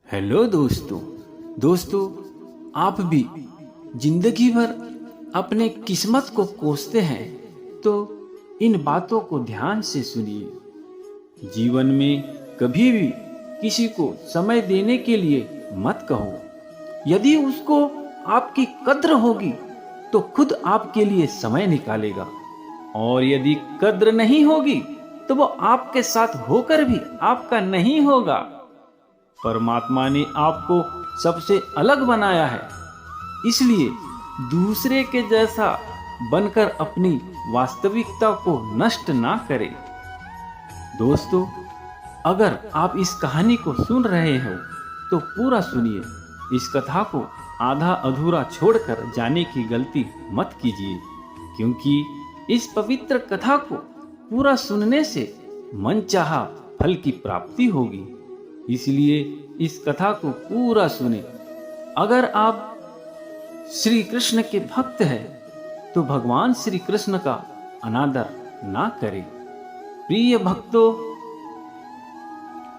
Hello दोस्तों, आप भी जिंदगी भर अपने किस्मत को कोसते हैं तो इन बातों को ध्यान से सुनिए। जीवन में कभी भी किसी को समय देने के लिए मत कहो। यदि उसको आपकी कद्र होगी तो खुद आपके लिए समय निकालेगा, और यदि कद्र नहीं होगी तो वो आपके साथ होकर भी आपका नहीं होगा। परमात्मा ने आपको सबसे अलग बनाया है, इसलिए दूसरे के जैसा बनकर अपनी वास्तविकता को नष्ट ना करें। दोस्तों, अगर आप इस कहानी को सुन रहे हो तो पूरा सुनिए। इस कथा को आधा अधूरा छोड़कर जाने की गलती मत कीजिए, क्योंकि इस पवित्र कथा को पूरा सुनने से मनचाहा फल की प्राप्ति होगी। इसलिए इस कथा को पूरा सुने। अगर आप श्री कृष्ण के भक्त हैं तो भगवान श्री कृष्ण का अनादर ना करें। प्रिय भक्तों,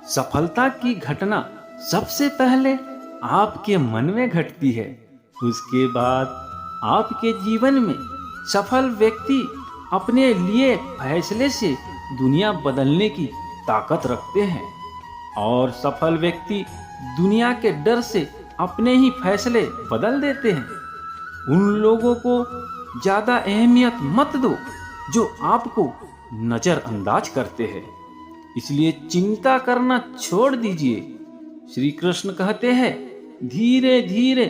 सफलता की घटना सबसे पहले आपके मन में घटती है। उसके बाद आपके जीवन में सफल व्यक्ति अपने लिए फैसले से दुनिया बदलने की ताकत रखते हैं, और सफल व्यक्ति दुनिया के डर से अपने ही फैसले बदल देते हैं। उन लोगों को ज्यादा अहमियत मत दो जो आपको नजरअंदाज करते हैं। इसलिए चिंता करना छोड़ दीजिए। श्री कृष्ण कहते हैं, धीरे धीरे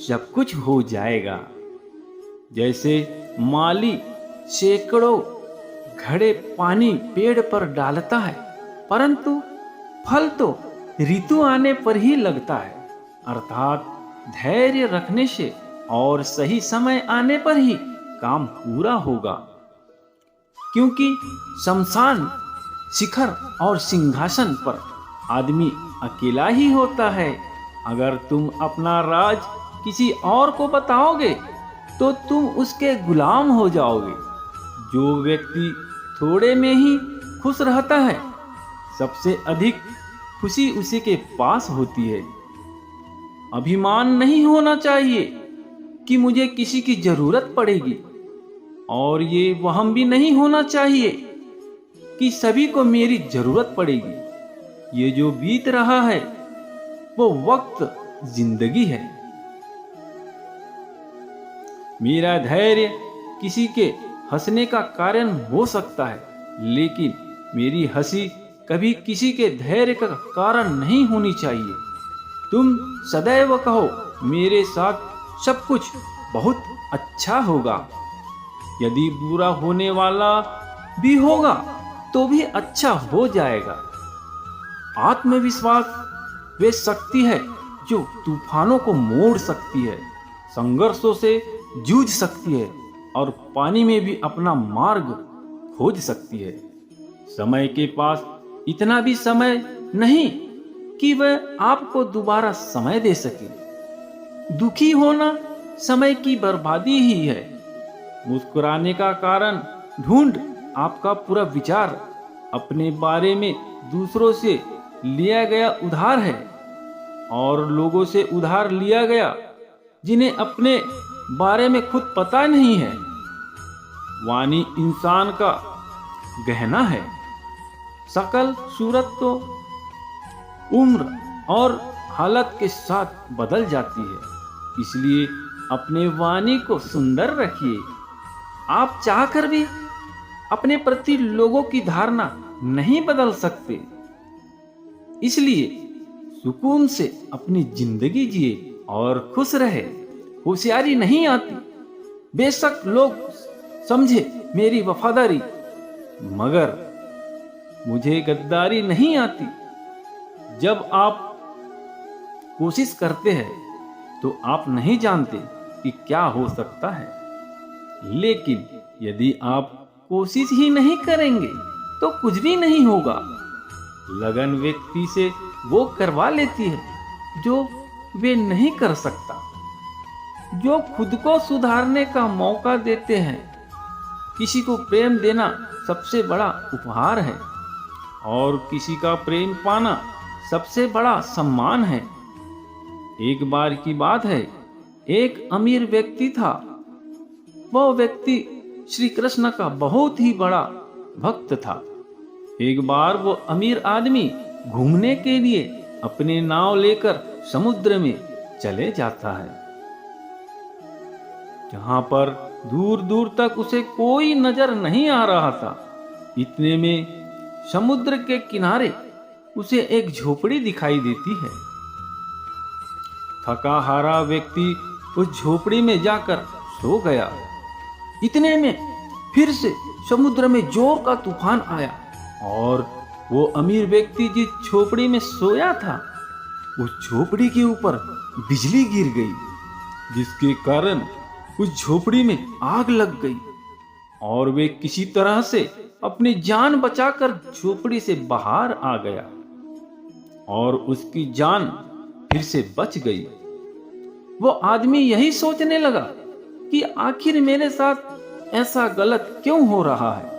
सब कुछ हो जाएगा। जैसे माली सैकड़ों घड़े पानी पेड़ पर डालता है, परंतु फल तो ऋतु आने पर ही लगता है। अर्थात धैर्य रखने से और सही समय आने पर ही काम पूरा होगा। क्योंकि शमशान, शिखर और सिंहासन पर आदमी अकेला ही होता है। अगर तुम अपना राज किसी और को बताओगे तो तुम उसके गुलाम हो जाओगे। जो व्यक्ति थोड़े में ही खुश रहता है, सबसे अधिक खुशी उसी के पास होती है। अभिमान नहीं होना चाहिए कि मुझे किसी की जरूरत पड़ेगी, और ये वहम भी नहीं होना चाहिए कि सभी को मेरी जरूरत पड़ेगी। ये जो बीत रहा है वो वक्त जिंदगी है। मेरा धैर्य किसी के हंसने का कारण हो सकता है, लेकिन मेरी हंसी कभी किसी के धैर्य का कारण नहीं होनी चाहिए। तुम सदैव कहो, मेरे साथ सब कुछ बहुत अच्छा होगा। यदि बुरा होने वाला भी होगा तो भी अच्छा हो जाएगा। आत्मविश्वास वे शक्ति है जो तूफानों को मोड़ सकती है, संघर्षों से जूझ सकती है और पानी में भी अपना मार्ग खोज सकती है। समय के पास इतना भी समय नहीं कि वह आपको दोबारा समय दे सके। दुखी होना समय की बर्बादी ही है। मुस्कुराने का कारण ढूंढ आपका पूरा विचार अपने बारे में दूसरों से लिया गया उधार है, और लोगों से उधार लिया गया जिन्हें अपने बारे में खुद पता नहीं है। वाणी इंसान का गहना है। शकल सूरत तो उम्र और हालत के साथ बदल जाती है। इसलिए अपने वाणी को सुंदर रखिए। आप चाहकर भी अपने प्रति लोगों की धारणा नहीं बदल सकते। इसलिए सुकून से अपनी जिंदगी जिए और खुश रहे। होशियारी नहीं आती। बेशक लोग समझे मेरी वफादारी, मगर मुझे गद्दारी नहीं आती। जब आप कोशिश करते हैं तो आप नहीं जानते कि क्या हो सकता है, लेकिन यदि आप कोशिश ही नहीं करेंगे तो कुछ भी नहीं होगा। लगन व्यक्ति से वो करवा लेती है जो वे नहीं कर सकता। जो खुद को सुधारने का मौका देते हैं। किसी को प्रेम देना सबसे बड़ा उपहार है, और किसी का प्रेम पाना सबसे बड़ा सम्मान है। एक बार की बात है, एक अमीर व्यक्ति था। वह व्यक्ति श्री कृष्ण का बहुत ही बड़ा भक्त था। एक बार वो अमीर आदमी घूमने के लिए अपने नाव लेकर समुद्र में चले जाता है, जहां पर दूर दूर तक उसे कोई नजर नहीं आ रहा था। इतने में समुद्र के किनारे उसे एक झोपड़ी दिखाई देती है। थका हारा व्यक्ति उस झोपड़ी में जाकर सो गया। इतने में फिर से समुद्र में जोर का तूफान आया और वो अमीर व्यक्ति जिस झोपड़ी में सोया था, उस झोपड़ी के ऊपर बिजली गिर गई, जिसके कारण उस झोपड़ी में आग लग गई और वे किसी तरह से अपनी जान बचाकर झोपड़ी से बाहर आ गया और उसकी जान फिर से बच गई। वो आदमी यही सोचने लगा कि आखिर मेरे साथ ऐसा गलत क्यों हो रहा है।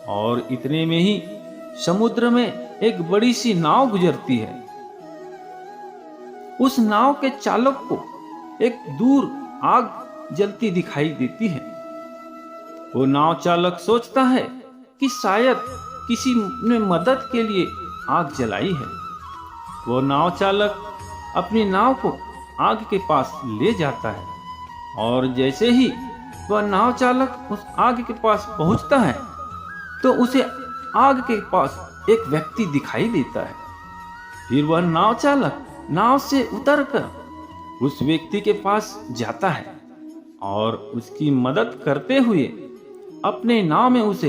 और इतने में ही समुद्र में एक बड़ी सी नाव गुजरती है। उस नाव के चालक को एक दूर आग जलती दिखाई देती है। वो नाव चालक सोचता है कि शायद किसी ने मदद के लिए आग जलाई है। वो नाव चालक अपनी नाव को आग के पास ले जाता है और जैसे ही वह नाव चालक उस आग के पास पहुंचता है तो उसे आग के पास एक व्यक्ति दिखाई देता है। फिर वह नाव चालक नाव से उतरकर उस व्यक्ति के पास जाता है और उसकी मदद करते हुए अपने नाव में उसे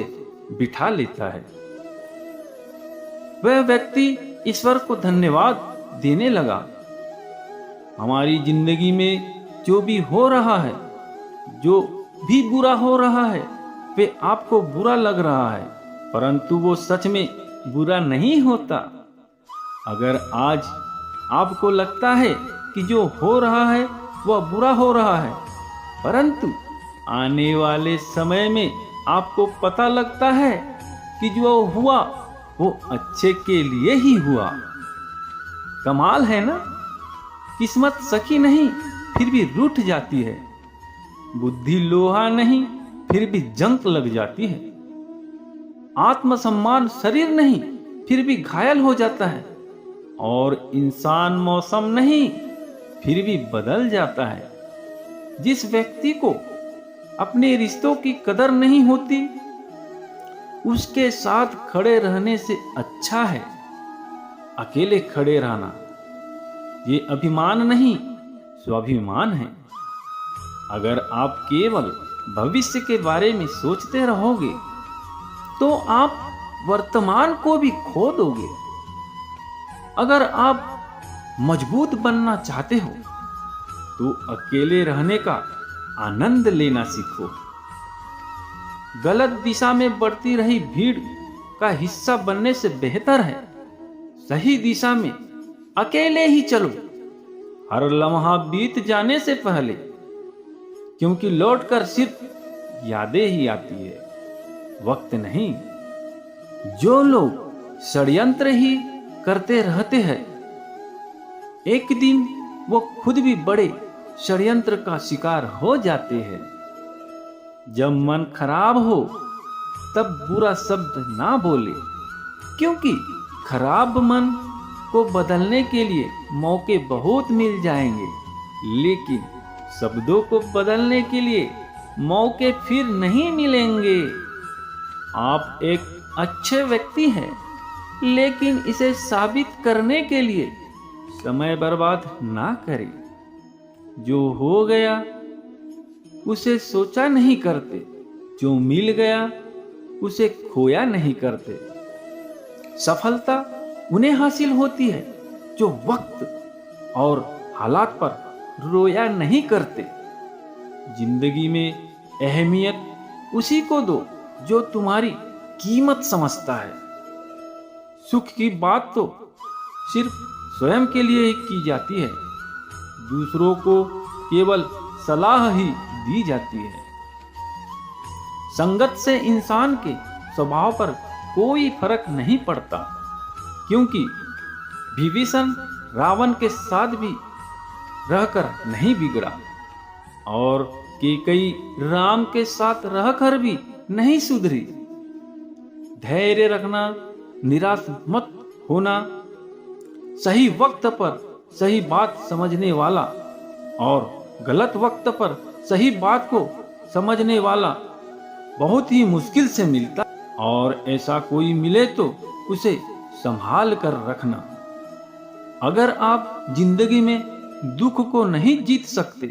बिठा लेता है। वह व्यक्ति ईश्वर को धन्यवाद देने लगा। हमारी जिंदगी में जो भी हो रहा है, जो भी बुरा हो रहा है, वे आपको बुरा लग रहा है, परंतु वो सच में बुरा नहीं होता। अगर आज आपको लगता है कि जो हो रहा है वह बुरा हो रहा है, परंतु आने वाले समय में आपको पता लगता है कि जो हुआ वो अच्छे के लिए ही हुआ। कमाल है ना? किस्मत सखी नहीं फिर भी रूठ जाती है, बुद्धि लोहा नहीं फिर भी जंग लग जाती है, आत्मसम्मान शरीर नहीं फिर भी घायल हो जाता है, और इंसान मौसम नहीं फिर भी बदल जाता है। जिस व्यक्ति को अपने रिश्तों की कदर नहीं होती, उसके साथ खड़े रहने से अच्छा है अकेले खड़े रहना। ये अभिमान नहीं, स्वाभिमान है। अगर आप केवल भविष्य के बारे में सोचते रहोगे तो आप वर्तमान को भी खो दोगे। अगर आप मजबूत बनना चाहते हो तो अकेले रहने का आनंद लेना सीखो। गलत दिशा में बढ़ती रही भीड़ का हिस्सा बनने से बेहतर है सही दिशा में अकेले ही चलो, हर लम्हा बीत जाने से पहले, क्योंकि लौटकर सिर्फ यादें ही आती है, वक्त नहीं। जो लोग षड्यंत्र ही करते रहते हैं, एक दिन वो खुद भी बड़े षड्यंत्र का शिकार हो जाते हैं। जब मन खराब हो तब बुरा शब्द ना बोले, क्योंकि खराब मन को बदलने के लिए मौके बहुत मिल जाएंगे, लेकिन शब्दों को बदलने के लिए मौके फिर नहीं मिलेंगे। आप एक अच्छे व्यक्ति हैं, लेकिन इसे साबित करने के लिए समय बर्बाद ना करें। जो हो गया उसे सोचा नहीं करते, जो मिल गया उसे खोया नहीं करते। सफलता उन्हें हासिल होती है जो वक्त और हालात पर रोया नहीं करते। जिंदगी में अहमियत उसी को दो जो तुम्हारी कीमत समझता है। सुख की बात तो सिर्फ स्वयं के लिए ही की जाती है, दूसरों को केवल सलाह ही दी जाती है। संगत से इंसान के स्वभाव पर कोई फर्क नहीं पड़ता, क्योंकि विभीषण रावण के साथ भी रहकर नहीं बिगड़ा और कैकेयी राम के साथ रहकर भी नहीं सुधरी। धैर्य रखना, निराश मत होना, सही वक्त पर सही बात समझने वाला और गलत वक्त पर सही बात को समझने वाला बहुत ही मुश्किल से मिलता, और ऐसा कोई मिले तो उसे संभाल कर रखना। अगर आप जिंदगी में दुख को नहीं जीत सकते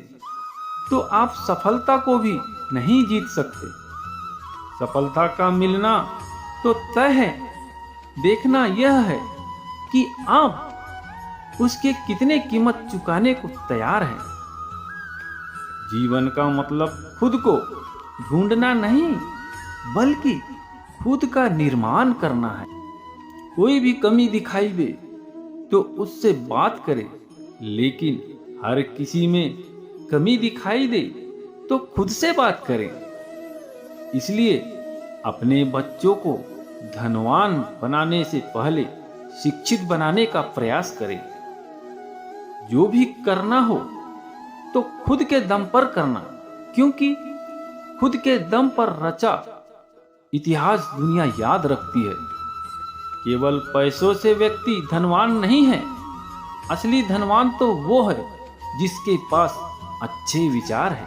तो आप सफलता को भी नहीं जीत सकते। सफलता का मिलना तो तय है, देखना यह है कि आप उसके कितने कीमत चुकाने को तैयार हैं। जीवन का मतलब खुद को ढूंढना नहीं, बल्कि खुद का निर्माण करना है। कोई भी कमी दिखाई दे तो उससे बात करें, लेकिन हर किसी में कमी दिखाई दे तो खुद से बात करें। इसलिए अपने बच्चों को धनवान बनाने से पहले शिक्षित बनाने का प्रयास करें। जो भी करना हो तो खुद के दम पर करना, क्योंकि खुद के दम पर रचा इतिहास दुनिया याद रखती है। केवल पैसों से व्यक्ति धनवान नहीं है। असली धनवान तो वो है जिसके पास अच्छे विचार है,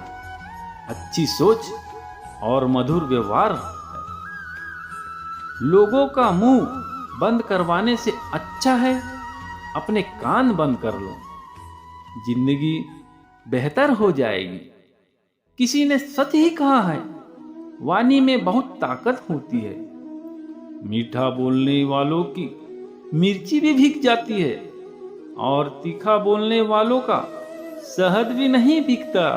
अच्छी सोच और मधुर व्यवहार है। लोगों का मुंह बंद करवाने से अच्छा है अपने कान बंद कर लो, जिंदगी बेहतर हो जाएगी। किसी ने सच ही कहा है, वाणी में बहुत ताकत होती है। मीठा बोलने वालों की मिर्ची भी भीग जाती है और तीखा बोलने वालों का शहद भी नहीं बिकता।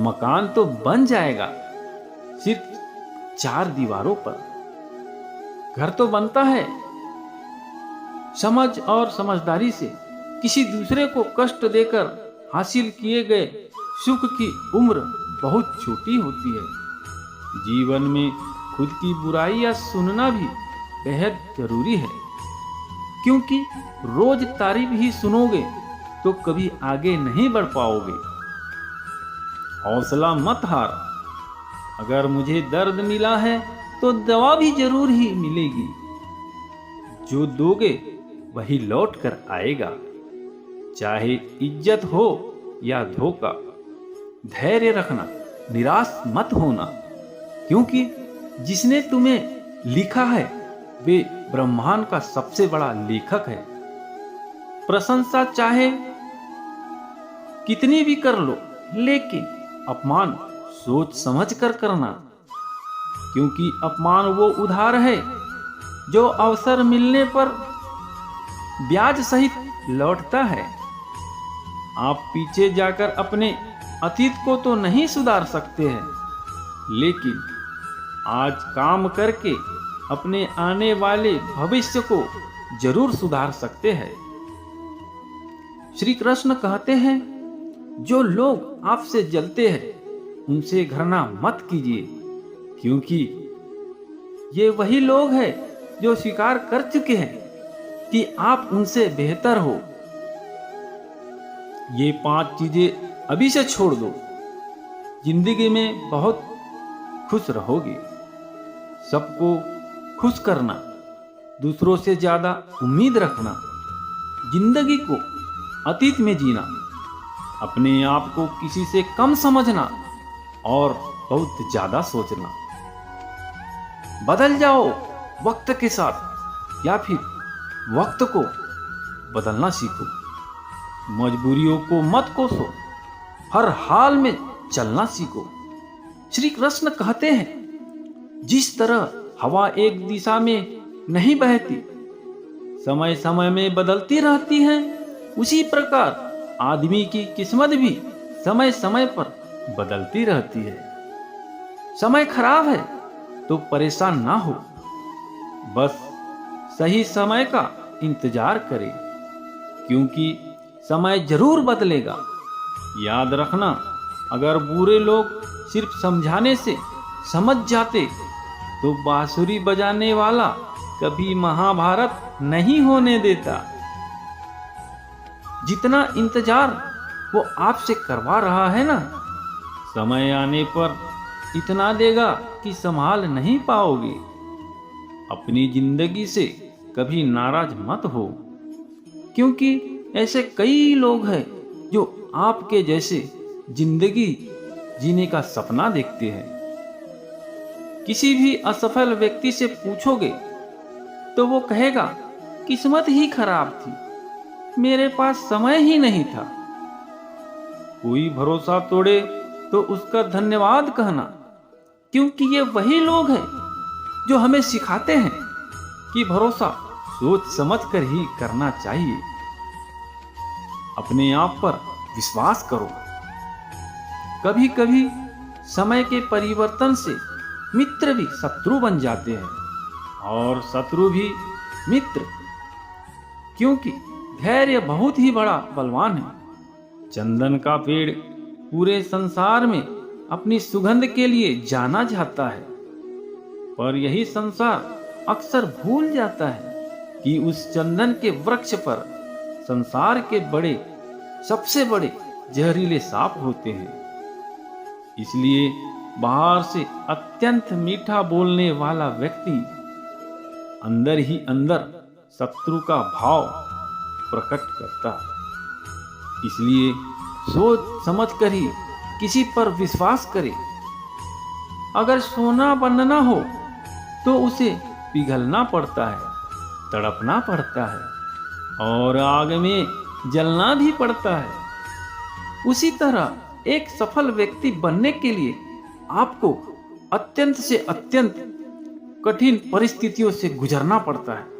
मकान तो बन जाएगा सिर्फ 4 दीवारों पर, घर तो बनता है समझ और समझदारी से। किसी दूसरे को कष्ट देकर हासिल किए गए सुख की उम्र बहुत छोटी होती है। जीवन में खुद की बुराइयां सुनना भी बेहद जरूरी है, क्योंकि रोज तारीफ ही सुनोगे तो कभी आगे नहीं बढ़ पाओगे। हौसला मत हार। अगर मुझे दर्द मिला है तो दवा भी जरूर ही मिलेगी। जो दोगे वही लौट कर आएगा, चाहे इज्जत हो या धोखा। धैर्य रखना, निराश मत होना, क्योंकि जिसने तुम्हें लिखा है वे ब्रह्मांड का सबसे बड़ा लेखक है। प्रशंसा चाहे कितनी भी कर लो, लेकिन अपमान सोच समझ कर करना, क्योंकि अपमान वो उधार है जो अवसर मिलने पर ब्याज सहित लौटता है। आप पीछे जाकर अपने अतीत को तो नहीं सुधार सकते हैं, लेकिन आज काम करके अपने आने वाले भविष्य को जरूर सुधार सकते हैं। श्री कृष्ण कहते हैं, जो लोग आपसे जलते हैं उनसे घृणा मत कीजिए, क्योंकि ये वही लोग हैं जो स्वीकार कर चुके हैं कि आप उनसे बेहतर हो। ये 5 चीजें अभी से छोड़ दो, जिंदगी में बहुत खुश रहोगे। सबको खुश करना, दूसरों से ज्यादा उम्मीद रखना, जिंदगी को अतीत में जीना, अपने आप को किसी से कम समझना और बहुत ज्यादा सोचना। बदल जाओ वक्त के साथ, या फिर वक्त को बदलना सीखो। मजबूरियों को मत कोसो, हर हाल में चलना सीखो। श्री कृष्ण कहते हैं, जिस तरह हवा एक दिशा में नहीं बहती, समय समय में बदलती रहती है, उसी प्रकार आदमी की किस्मत भी समय समय पर बदलती रहती है। समय खराब है तो परेशान ना हो, बस सही समय का इंतजार करें, क्योंकि समय जरूर बदलेगा। याद रखना, अगर बुरे लोग सिर्फ समझाने से समझ जाते तो बांसुरी बजाने वाला कभी महाभारत नहीं होने देता। जितना इंतजार वो आपसे करवा रहा है ना, समय आने पर इतना देगा कि संभाल नहीं पाओगे। अपनी जिंदगी से कभी नाराज मत हो, क्योंकि ऐसे कई लोग हैं जो आपके जैसे जिंदगी जीने का सपना देखते हैं। किसी भी असफल व्यक्ति से पूछोगे तो वो कहेगा, किस्मत ही खराब थी, मेरे पास समय ही नहीं था। कोई भरोसा तोड़े तो उसका धन्यवाद कहना, क्योंकि ये वही लोग हैं जो हमें सिखाते हैं कि भरोसा सोच समझ कर ही करना चाहिए। अपने आप पर विश्वास करो। कभी कभी समय के परिवर्तन से मित्र भी शत्रु बन जाते हैं और शत्रु भी मित्र, क्योंकि धैर्य बहुत ही बड़ा बलवान है। चंदन का पेड़ पूरे संसार में अपनी सुगंध के लिए जाना जाता है, पर यही संसार अक्सर भूल जाता है कि उस चंदन के वृक्ष पर संसार के सबसे बड़े जहरीले सांप होते हैं। इसलिए बाहर से अत्यंत मीठा बोलने वाला व्यक्ति अंदर ही अंदर शत्रु का भाव प्रकट करता है। इसलिए सोच समझ कर ही किसी पर विश्वास करे। अगर सोना बनना हो तो उसे पिघलना पड़ता है, तड़पना पड़ता है और आग में जलना भी पड़ता है। उसी तरह एक सफल व्यक्ति बनने के लिए आपको अत्यंत से अत्यंत कठिन परिस्थितियों से गुजरना पड़ता है।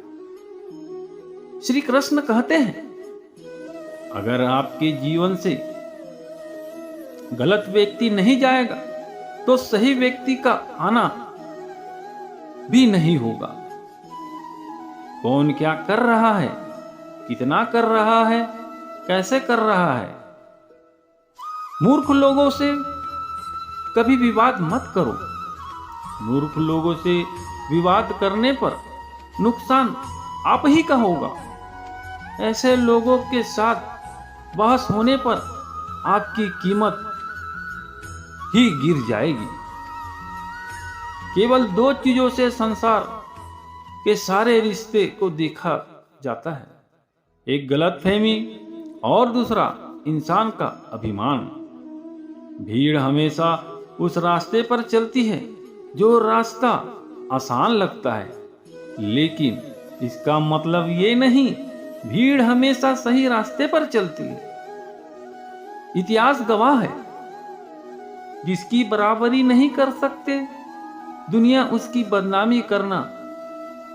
श्री कृष्ण कहते हैं, अगर आपके जीवन से गलत व्यक्ति नहीं जाएगा तो सही व्यक्ति का आना भी नहीं होगा। कौन क्या कर रहा है, कितना कर रहा है, कैसे कर रहा है। मूर्ख लोगों से कभी विवाद मत करो। मूर्ख लोगों से विवाद करने पर नुकसान आप ही का होगा। ऐसे लोगों के साथ बहस होने पर आपकी कीमत ही गिर जाएगी। केवल दो चीजों से संसार के सारे रिश्ते को देखा जाता है, एक गलतफहमी और दूसरा इंसान का अभिमान। भीड़ हमेशा उस रास्ते पर चलती है जो रास्ता आसान लगता है, लेकिन इसका मतलब ये नहीं भीड़ हमेशा सही रास्ते पर चलती है। इतिहास गवाह है, जिसकी बराबरी नहीं कर सकते दुनिया उसकी बदनामी करना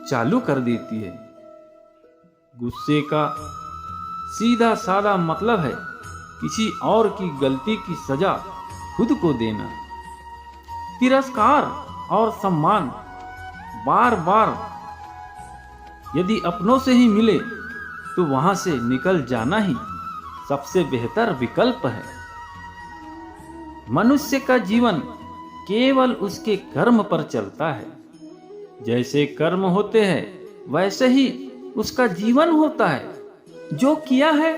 चालू कर देती है। गुस्से का सीधा साधा मतलब है किसी और की गलती की सजा खुद को देना। तिरस्कार और सम्मान बार बार यदि अपनों से ही मिले तो वहां से निकल जाना ही सबसे बेहतर विकल्प है। मनुष्य का जीवन केवल उसके कर्म पर चलता है। जैसे कर्म होते हैं वैसे ही उसका जीवन होता है। जो किया है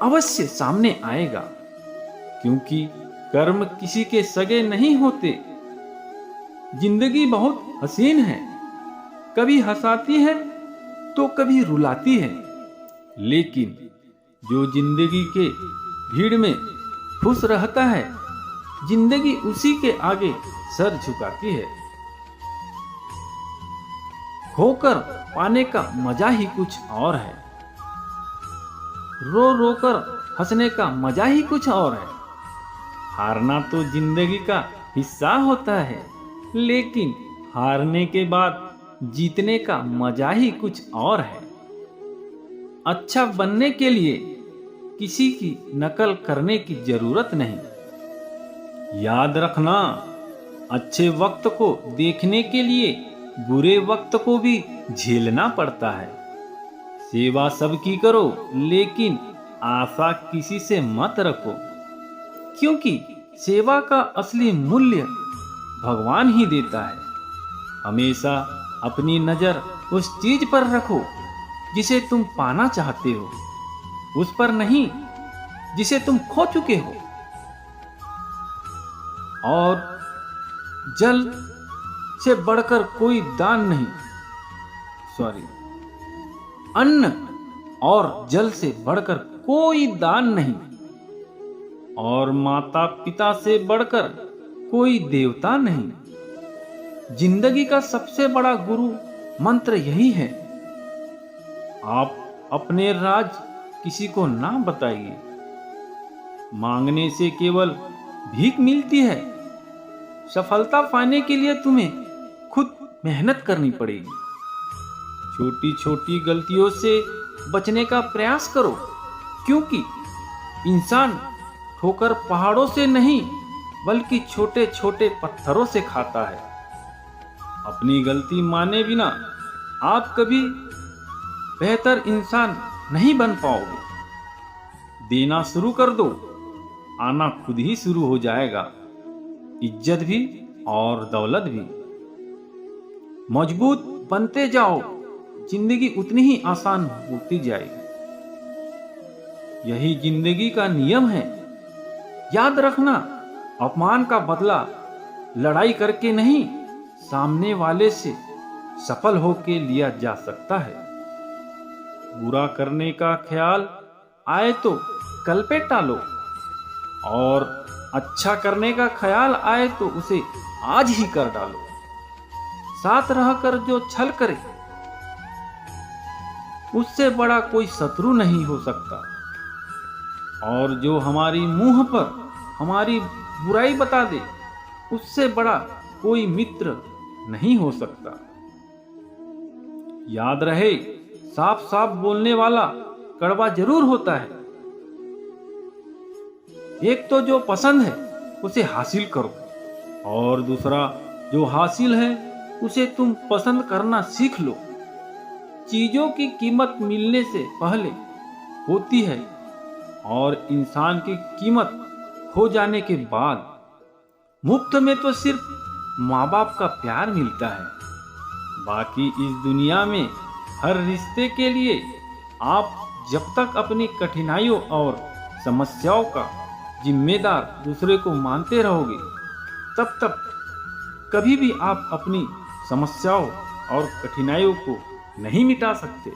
अवश्य सामने आएगा, क्योंकि कर्म किसी के सगे नहीं होते। जिंदगी बहुत हसीन है, कभी हंसाती है तो कभी रुलाती है, लेकिन जो जिंदगी के भीड़ में खुश रहता है जिंदगी उसी के आगे सर झुकाती है। खोकर पाने का मजा ही कुछ और है, रो रो कर हंसने का मजा ही कुछ और है। हारना तो जिंदगी का हिस्सा होता है, लेकिन हारने के बाद जीतने का मजा ही कुछ और है। अच्छा बनने के लिए किसी की नकल करने की जरूरत नहीं। याद रखना, अच्छे वक्त को देखने के लिए बुरे वक्त को भी झेलना पड़ता है। सेवा सबकी करो, लेकिन आशा किसी से मत रखो, क्योंकि सेवा का असली मूल्य भगवान ही देता है। हमेशा अपनी नजर उस चीज पर रखो जिसे तुम पाना चाहते हो, उस पर नहीं जिसे तुम खो चुके हो। और जल से बढ़कर कोई दान नहीं, अन्न और जल से बढ़कर कोई दान नहीं, और माता पिता से बढ़कर कोई देवता नहीं। जिंदगी का सबसे बड़ा गुरु मंत्र यही है। आप अपने राज किसी को ना बताइए। मांगने से केवल भीख मिलती है। सफलता पाने के लिए तुम्हें खुद मेहनत करनी पड़ेगी। छोटी छोटी गलतियों से बचने का प्रयास करो, क्योंकि इंसान ठोकर पहाड़ों से नहीं बल्कि छोटे छोटे पत्थरों से खाता है। अपनी गलती माने बिना आप कभी बेहतर इंसान नहीं बन पाओगे। देना शुरू कर दो, आना खुद ही शुरू हो जाएगा, इज्जत भी और दौलत भी। मजबूत बनते जाओ, जिंदगी उतनी ही आसान होती जाएगी। यही जिंदगी का नियम है। याद रखना, अपमान का बदला लड़ाई करके नहीं, सामने वाले से सफल होके लिया जा सकता है। बुरा करने का ख्याल आए तो कल पे टालो, और अच्छा करने का ख्याल आए तो उसे आज ही कर डालो। साथ रहकर जो छल करे उससे बड़ा कोई शत्रु नहीं हो सकता, और जो हमारी मुंह पर हमारी बुराई बता दे उससे बड़ा कोई मित्र नहीं हो सकता। याद रहे, साफ साफ बोलने वाला कड़वा जरूर होता है। एक तो जो पसंद है उसे हासिल करो, और दूसरा जो हासिल है उसे तुम पसंद करना सीख लो। चीजों की कीमत मिलने से पहले होती है, और इंसान की कीमत खो जाने के बाद। मुफ्त में तो सिर्फ माँ बाप का प्यार मिलता है। बाकी इस दुनिया में हर रिश्ते के लिए आप जब तक अपनी कठिनाइयों और समस्याओं का जिम्मेदार दूसरे को मानते रहोगे, तब तक कभी भी आप अपनी समस्याओं और कठिनाइयों को नहीं मिटा सकते।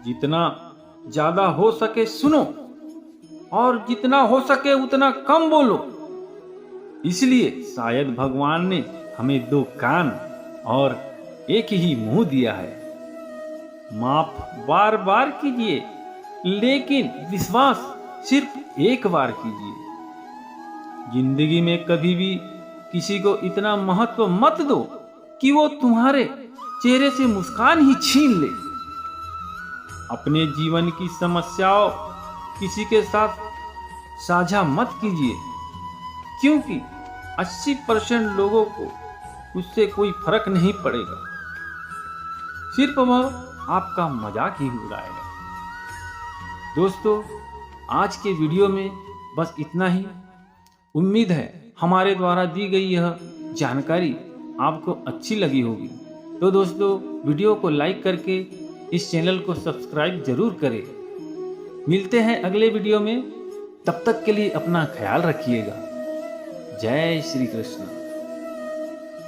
जितना ज्यादा हो सके सुनो, और जितना हो सके उतना कम बोलो। इसलिए शायद भगवान ने हमें 2 कान और एक ही मुंह दिया है। माफ बार बार कीजिए, लेकिन विश्वास सिर्फ एक बार कीजिए। जिंदगी में कभी भी किसी को इतना महत्व मत दो कि वो तुम्हारे चेहरे से मुस्कान ही छीन ले। अपने जीवन की समस्याओं किसी के साथ साझा मत कीजिए, क्योंकि 80% लोगों को उससे कोई फर्क नहीं पड़ेगा। सिर्फ वह आपका मजाक ही उड़ाएगा। दोस्तों, आज के वीडियो में बस इतना ही। उम्मीद है हमारे द्वारा दी गई यह जानकारी आपको अच्छी लगी होगी। तो दोस्तों, वीडियो को लाइक करके इस चैनल को सब्सक्राइब जरूर करें। मिलते हैं अगले वीडियो में। तब तक के लिए अपना ख्याल रखिएगा। जय श्री कृष्ण।